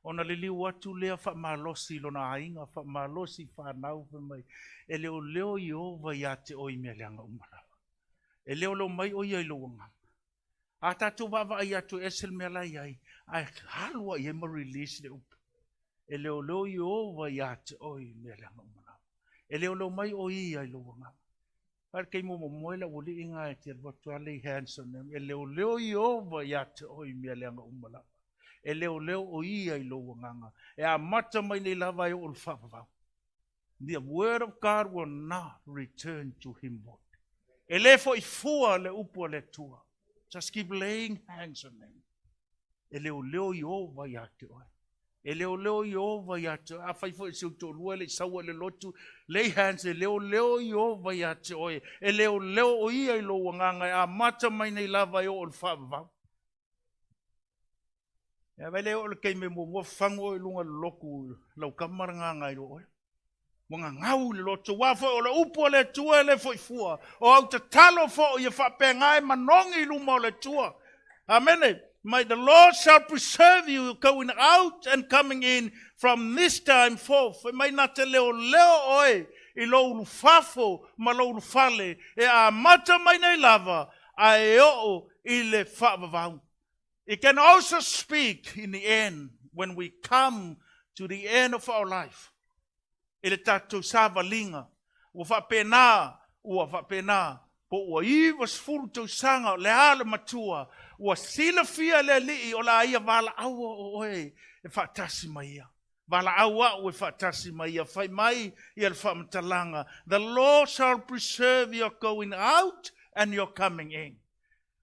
O na le liu atu lea wha malosi lo na ainga, wha malosi whanau wha mai. E leo leo Yehova ia te oi mea leanga umalawa. E leo leo mai o ia i lo wanganga. A tatu wawa ai atu esel mea lai ai, ai halua i ema release le upe. E leo leo Yehova ia te oi mea leanga umalawa. E leo leo mai o ia i lo wanganga. Par kei mo moela wuli inga e te watu alei handsome nem. E leo leo Yehova ia te oi mea leanga umalawa. E leo leo o ia i lo wanganga. E a mata mai nei lava e o ulwhapawau. The word of God will not return to him void. E le fo i fua le upo le tua. Just keep laying hands on them. E leo leo Yehova ia te oi. E leo leo Yehova ia te oi. A fai fo i siu tō lua le saua le lotu. Lay hands e leo leo Yehova ia te oi. E leo leo o ia i lo wanganga. A mata mai nei lava i o ulwhapawau. E vai leo le kei me mo whango i lunga loku lau kamaranga ngai ro oi. Wanga ngau le loto wafo o le upo le tua le foi fua. O au te talo fo i whapengai manongi luma o le tua. Amen. May the Lord shall preserve you going out and coming in from this time forth. May na te leo leo oi i lo ulufafo ma lo ulufale. E a mata mai nei lava a e o i le whaavavau. It can also speak in the end when we come to the end of our life. Ele tatou savalinga, ua whapena, po ua iwa sfuru tau sanga le ala matua, ua sila fia le lii o la ia wala aua o oe e whaatasi mai ia. Wala aua o e whaatasi mai ia, whai mai ia le whamatalanga. The Lord shall preserve your going out and your coming in.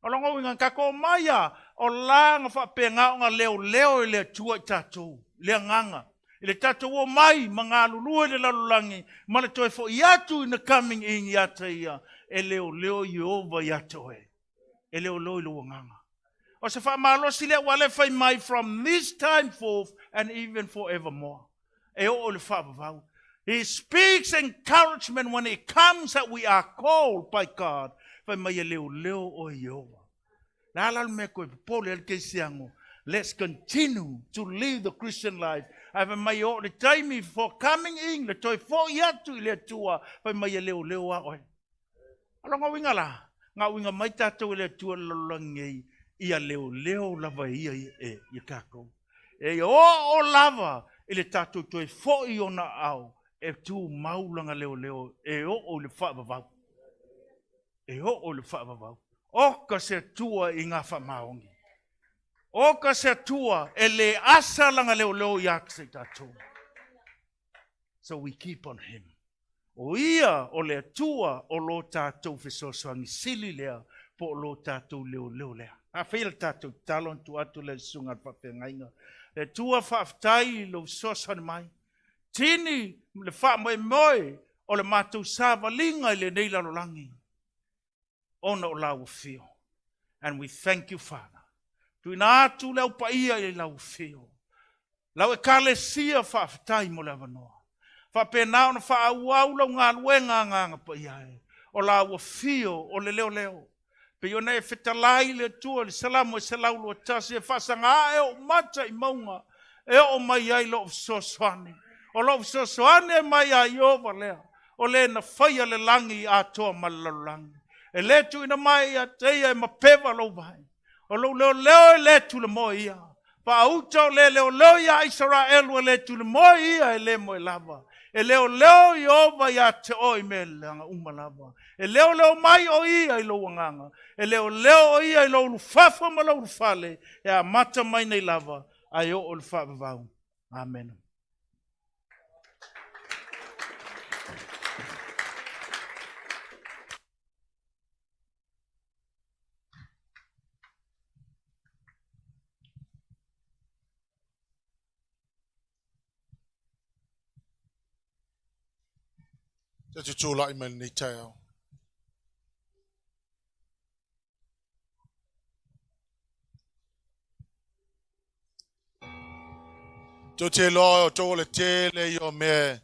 O longo inga kako mai ia, o la nga whapena o nga leo i le tua i tatou, le nganga. Ile tatou o mai mga lulua le lalulangi ma le toe fo iatu in the coming in iata ia e leo Yehova iata oe e leo i lo nganga o se wha malosi le wale whai mai from this time forth and even forevermore e o le wha. He speaks encouragement when it comes that we are called by God whai mai e leo o Yehova la ala me koe pole al keisiango. Let's continue to live the Christian life. Ave mai o le taimi for coming in, le toi fo iatu i le tua, pai mai e leo a oi. Alonga winga la, ngā winga mai tātou i le tua lalangi ia leo lava ia i kako. E o lava i le tātou toi fo i ona au, e tu maulanga leo, e o le whaavavau. E o le whaavavau. Oka se tua i ngā whamaongi. Oka se tua e le asa langa leo i akse tātou. So we keep on him. O ia o le tua o lo tātou whesosoangi sili lea po o lo tātou leo lea. A while tātou talon tu atu le sunga whapengainga. Le tua whaftai lo sosoani mai. Tini le wha o le mātou sāwalinga i le nei lalolangi. Ona o lau fio. And we thank you, Father. Tuina atu leo paia i lau fio. Lau e kalesia whaftai mo le wanoa. Whapenao na whaauau lau ngā luenga nganga paia e. O lau fio o le leo. Pe ona e whetalai le tua le salamo e se lau lua tasi e whasanga e o mata i maunga. E o mai ai lo sosoane. O lo sosoane e mai ai ova lea. O le na whaia le langi a toa malalangi. E le tu ina mai a teia e mapewa lo vai. O lo leo e le tu le mo ia. Pa auta o le leo ia Israel o le tu le mo ia e le mo e lava. E leo i ova ia te oi me leanga umalava. E leo mai o ia i lo wanganga. E leo o ia i lo lufafa ma lo lufale. E a mata mai nei lava. Ai o lufavavau. Amen. Te tūla i mani te au. te loa o tō le tele i o mea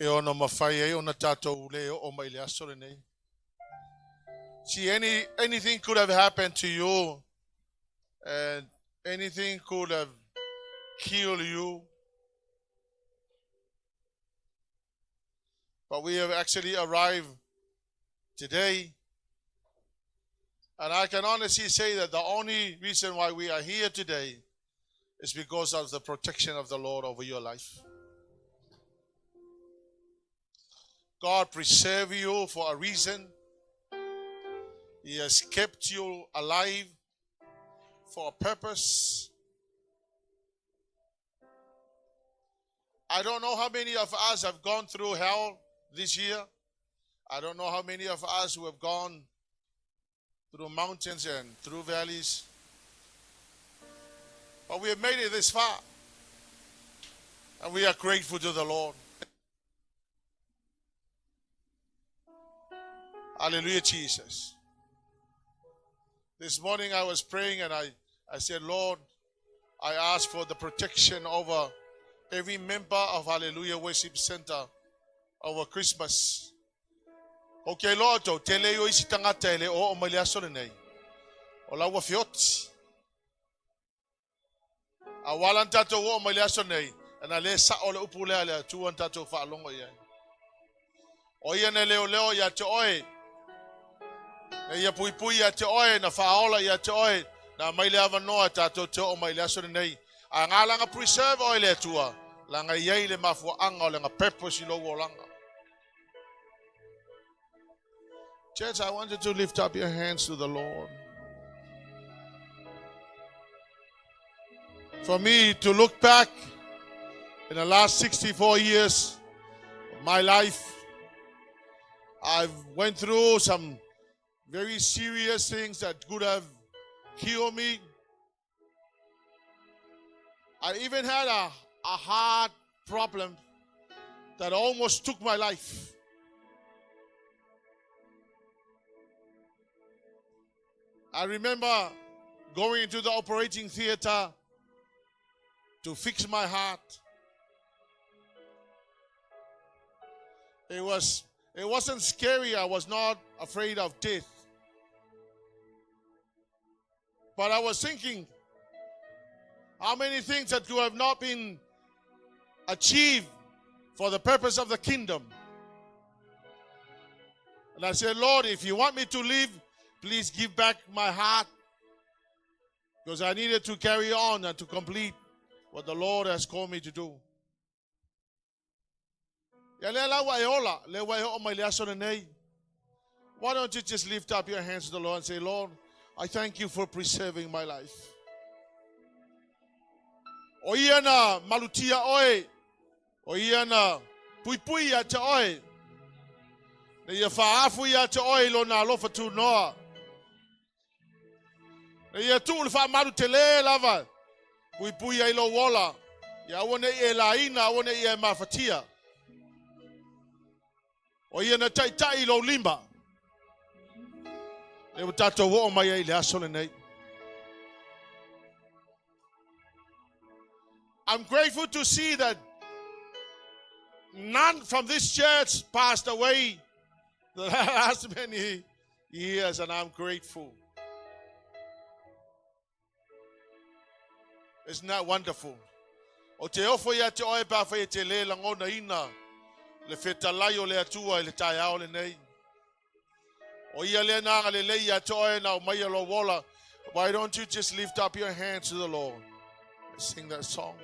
e ono mawhai e ona tātou le o mai le aso le nei. See, anything could have happened to you, and anything could have killed you. But we have actually arrived today. And I can honestly say that the only reason why we are here today is because of the protection of the Lord over your life. God preserved you for a reason. He has kept you alive for a purpose. I don't know how many of us have gone through hell this year. I don't know how many of us who have gone through mountains and through valleys. But we have made it this far. And we are grateful to the Lord. Hallelujah, Jesus. This morning I was praying and I said, Lord, I ask for the protection over every member of Hallelujah Worship Center over Christmas. Okay, Lord, te leo isi tangata ele o malia sole nei. O la wafioti. A walan tato o malia sole nei. Ana le sa o le upule ale tuan tato fa longo ye. O ye ne leo ya te oe. E ia pui ya te oe na faola ya te oe na maile ava noa tato te o maile asone nei. A ngā langa preserve oe le tua. Langa iei le mafua anga o langa purpose i lo o langa. Church, I want you to lift up your hands to the Lord. For me to look back in the last 64 years of my life, I've went through some very serious things that could have killed me. I even had a heart problem that almost took my life. I remember going into the operating theater to fix my heart. It wasn't scary. I was not afraid of death. But I was thinking how many things that could have not been achieved for the purpose of the kingdom. And I said, Lord, if you want me to live, please give back my heart, because I needed to carry on and to complete what the Lord has called me to do. Why don't you just lift up your hands to the Lord and say, Lord, I thank you for preserving my life. O ia na malutia oe, o ia na pui ia te oe, na ia whaafu ia te oe lo na alofa tu noa. Na ia tu le wha maru te le lava, pui ia ilo wola, ia awane ia laina, awane ia mawhatia. O ia na tai lo limba. E o tato wo o mai ai le asole nei. I'm grateful to see that none from this church passed away the last many years, and I'm grateful. Isn't that wonderful? O te ofo ia te oe pa whai te le langona ina, le whetalai o le atua le tai ao le nei. O ia le nanga le lei ia te oe na o mai alo wola. Why don't you just lift up your hands to the Lord and sing that song?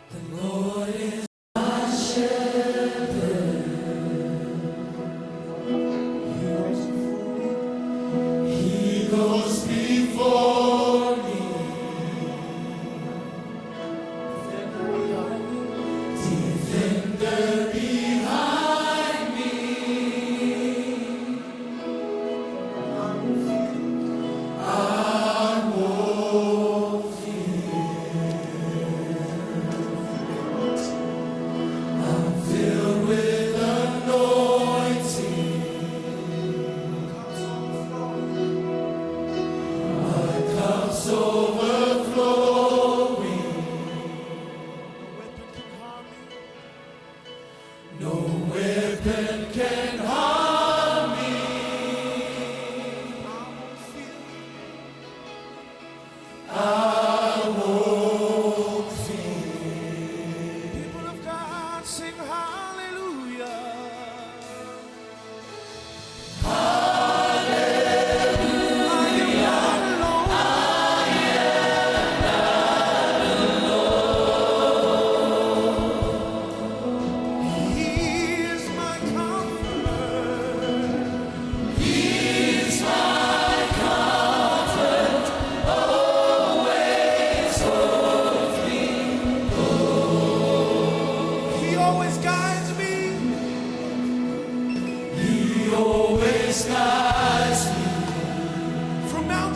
The Lord is my shepherd. He goes before me. Defender behind me. I won't fear. I'm filled with anointing.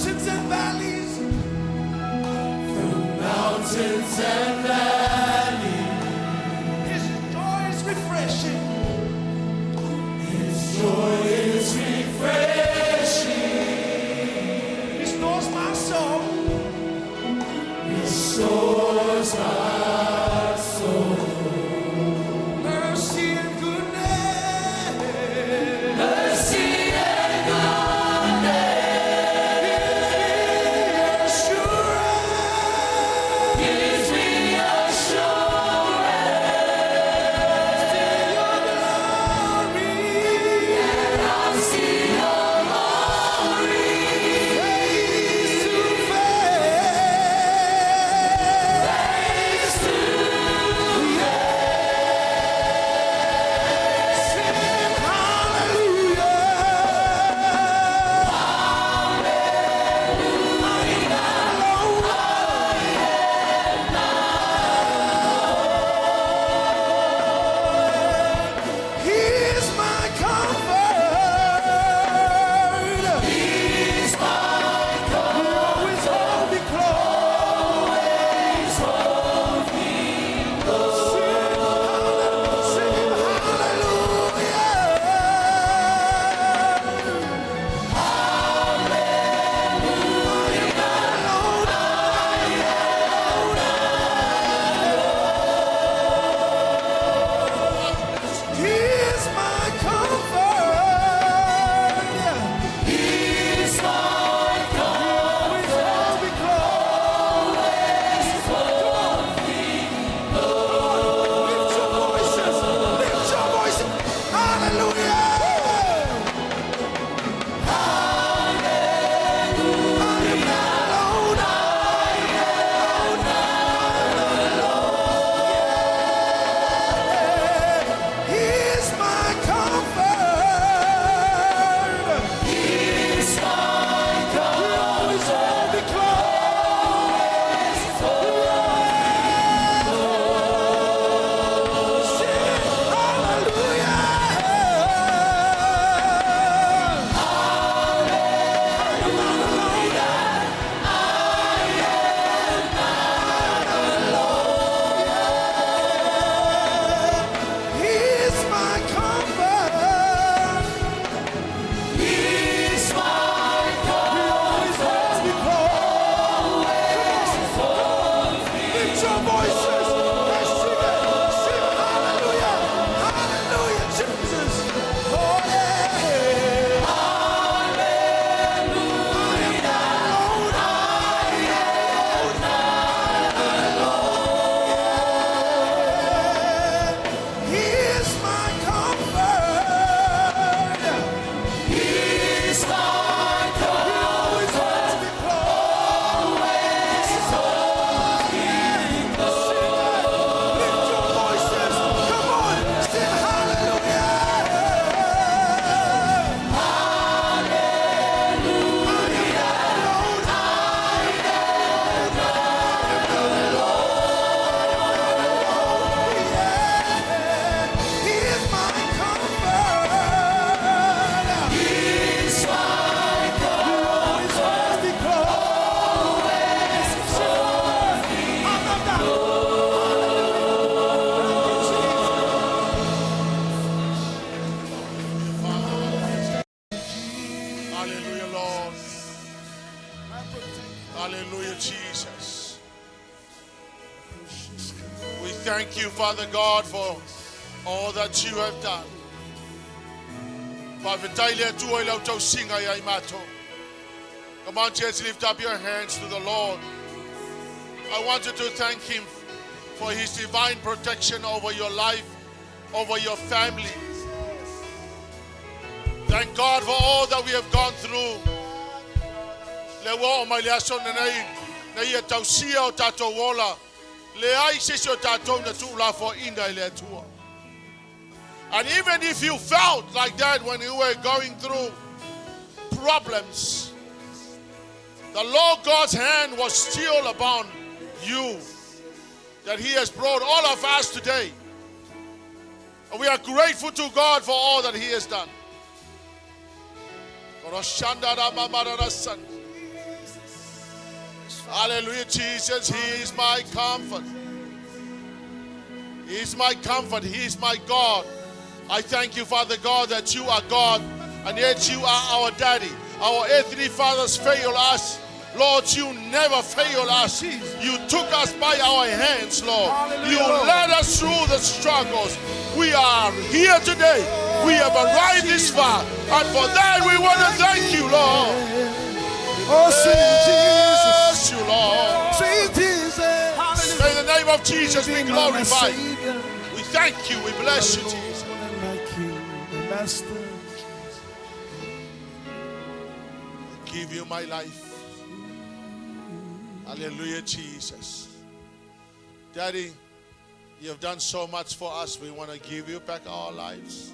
mountains and valleys. Through mountains and valleys. His joy is refreshing. His joy is refreshing. Restores my soul. Restores my soul. Mercy and goodness. Mercy and goodness. Gives me assurance. See your glory. And I'll see your glory. Face to face. Face to sing hallelujah. He is my comfort. He's my comfort. Always hold me close. Always hold me close. Sing hallelujah. He is my comfort. He's my comfort. Always hold me close. Always hold me close. Lift your voices. Lift your voices. Hallelujah. He is my comfort. He's my comfort. Always hold me close. Sing hallelujah. He is my comfort. He's my comfort. He always holds me close. Lift your voices. Let's sing it. Sing hallelujah. Hallelujah, Jesus. Oh, yeah. He is my comfort. He's my comfort. He always holds me close. Always holds me close. Lift your voices. Come on, sing hallelujah. He is my comfort. He's my comfort. Always holds me close. Always Hallelujah, Lord. Hallelujah, Jesus. We thank you, Father God, for all that you have done. Come on, church, lift up your hands to the Lord. I want you to thank Him for His divine protection over your life, over your family. Thank God for all that we have gone through. Le wa o mai le aso na ia tausia o tatou wola. Le ai sisi o tatou na tu'ula fo ina i le atua. And even if you felt like that when you were going through problems, the Lord God's hand was still upon you, that He has brought all of us today. And we are grateful to God for all that He has done. Hallelujah, Jesus. He is my comfort. He is my comfort. He is my God. I thank you, Father God, that you are God, and yet you are our daddy. Our earthly fathers fail us. Lord, you never fail us. You took us by our hands, Lord. You led us through the struggles. We are here today. We have arrived this far. And for that, we want to thank you, Lord. Oh, sweet Jesus. Bless you, Lord. Sweet Jesus. May the name of Jesus be glorified. Savior. We thank you. We bless you, Jesus. Like you, the Master. I give you my life. Hallelujah, Jesus. Daddy, you have done so much for us. We want to give you back our lives.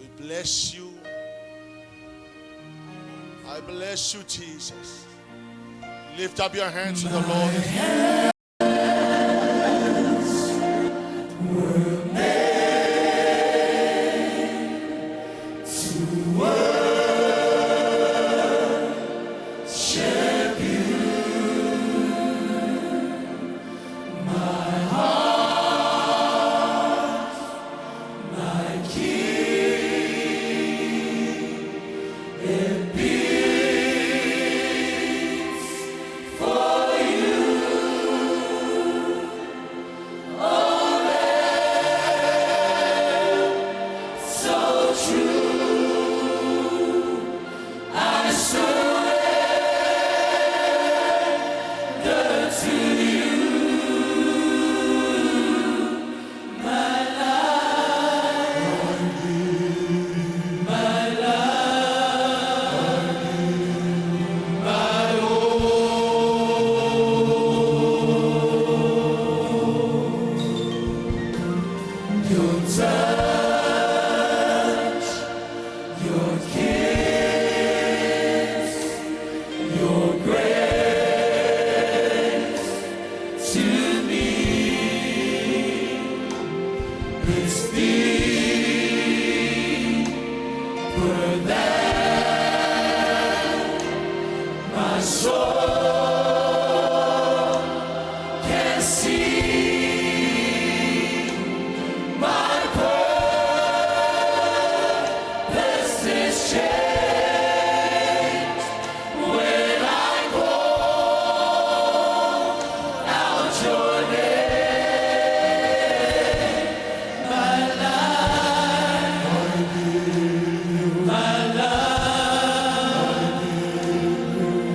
We bless you. I bless you, Jesus. Lift up your hands to the Lord.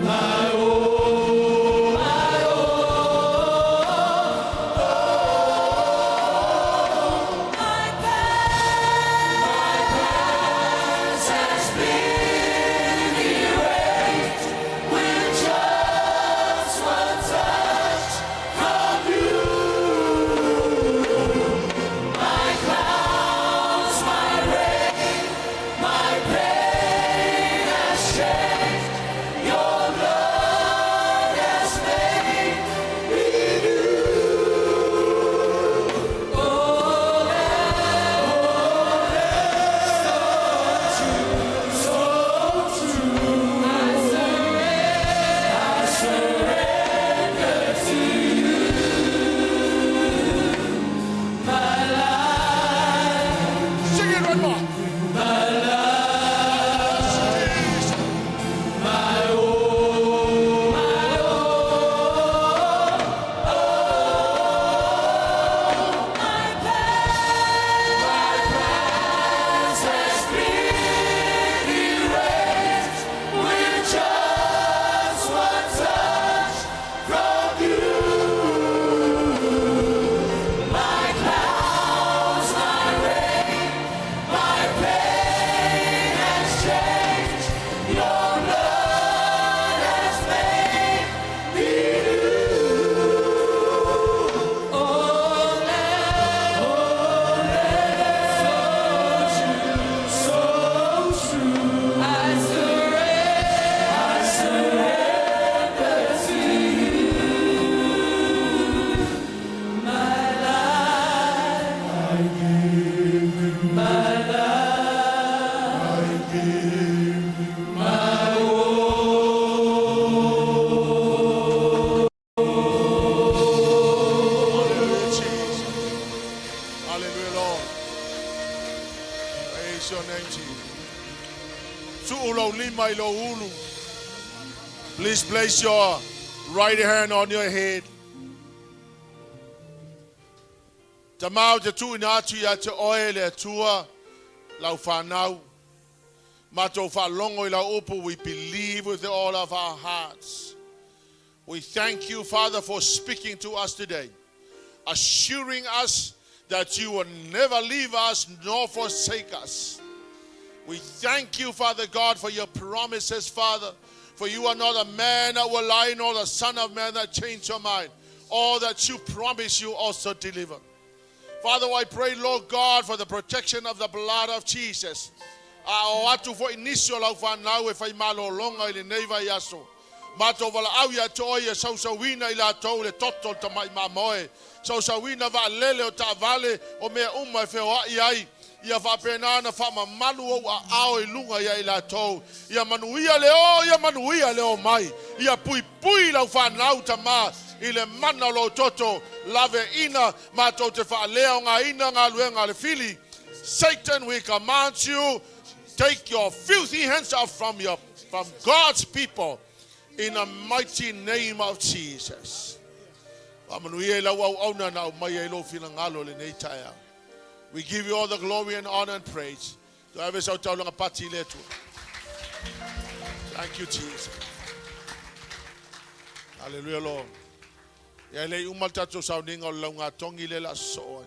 My ulo lima ilo ulu. Please place your right hand on your head. Tamau te tu ina tu ya te oe le tua lau whanau. Mato whalongo ila upu, we believe with all of our hearts. We thank you, Father, for speaking to us today, assuring us that you will never leave us nor forsake us. We thank you, Father God, for your promises, Father, for you are not a man that will lie, nor the son of man that change your mind. All that you promise you also deliver. Father, I pray, Lord God, for the protection of the blood of Jesus. O atu fo inisio lau whanau e whai malo longa i le neiva i aso. Mato wala au ia toi e sausawina i la tau le toto ta mai mamoe. Sausawina va lele o ta vale o mea uma e wheo ai ai. Ia whapenana whama malu o a ao i lunga ia i la tau. Ia manuia leo mai. Ia pui pui lau whanau ta maa. I le mana lo toto Lavea ina mato te whaaleo ngā ina ngā lue ngā le fili. Satan, we command you, take your filthy hands off from God's people in the mighty name of Jesus. We give you all the glory and honor and praise. Thank you, Jesus. Hallelujah, Lord. Ya le umal tato sauninga o launga tongi le la soa.